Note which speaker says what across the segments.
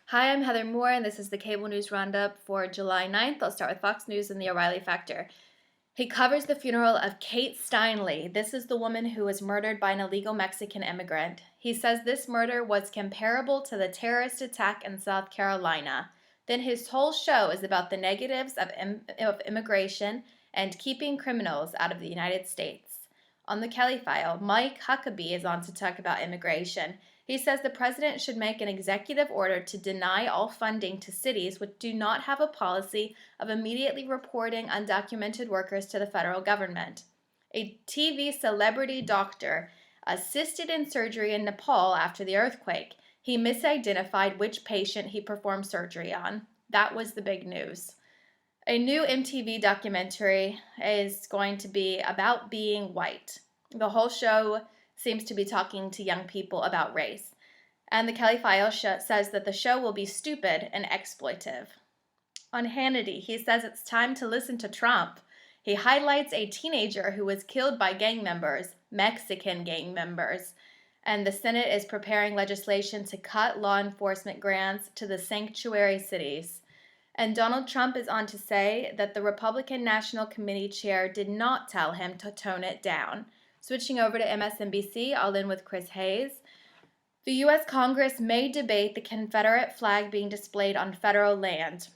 Speaker 1: Hi, I'm Heather Moore, and this is the Cable News Roundup for July 9th. I'll start with Fox News and the O'Reilly Factor. He covers the funeral of Kate Steinle. This is the woman who was murdered by an illegal Mexican immigrant. He says this murder was comparable to the terrorist attack in South Carolina. Then his whole show is about the negatives of immigration and keeping criminals out of the United States. On the Kelly File, Mike Huckabee is on to talk about immigration. He says the president should make an executive order to deny all funding to cities which do not have a policy of immediately reporting undocumented workers to the federal government. A TV celebrity doctor assisted in surgery in Nepal after the earthquake. He misidentified which patient he performed surgery on. That was the big news. A new MTV documentary is going to be about being white. The whole show seems to be talking to young people about race. And the Kelly File says that the show will be stupid and exploitive. On Hannity, he says it's time to listen to Trump. He highlights a teenager who was killed by gang members, Mexican gang members. And the Senate is preparing legislation to cut law enforcement grants to the sanctuary cities. And Donald Trump is on to say that the Republican National Committee chair did not tell him to tone it down. Switching over to MSNBC, I'll end with Chris Hayes. The U.S. Congress may debate the Confederate flag being displayed on federal land.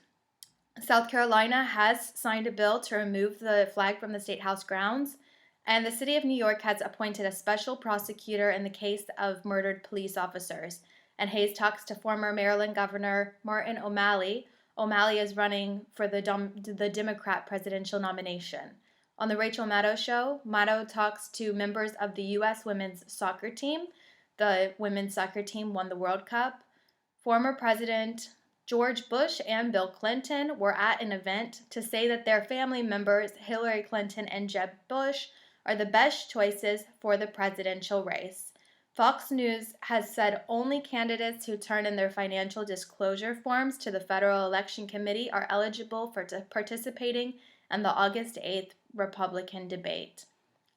Speaker 1: South Carolina has signed a bill to remove the flag from the State House grounds, and the city of New York has appointed a special prosecutor in the case of murdered police officers. And Hayes talks to former Maryland Governor Martin O'Malley. O'Malley is running for the Democrat presidential nomination. On the Rachel Maddow Show, Maddow talks to members of the U.S. women's soccer team. The women's soccer team won the World Cup. Former President George Bush and Bill Clinton were at an event to say that their family members, Hillary Clinton and Jeb Bush, are the best choices for the presidential race. Fox News has said only candidates who turn in their financial disclosure forms to the Federal Election Committee are eligible for participating in the August 8th Republican debate.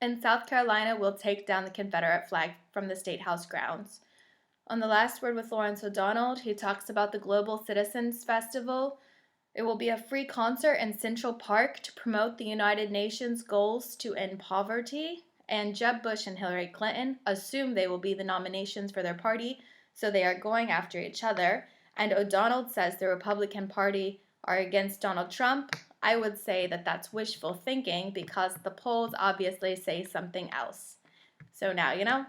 Speaker 1: And South Carolina will take down the Confederate flag from the State House grounds. On the Last Word with Lawrence O'Donnell, he talks about the Global Citizens Festival. It will be a free concert in Central Park to promote the United Nations goals to end poverty. And Jeb Bush and Hillary Clinton assume they will be the nominations for their party, so they are going after each other. And O'Donnell says the Republican Party are against Donald Trump. I would say that that's wishful thinking because the polls obviously say something else. So now you know.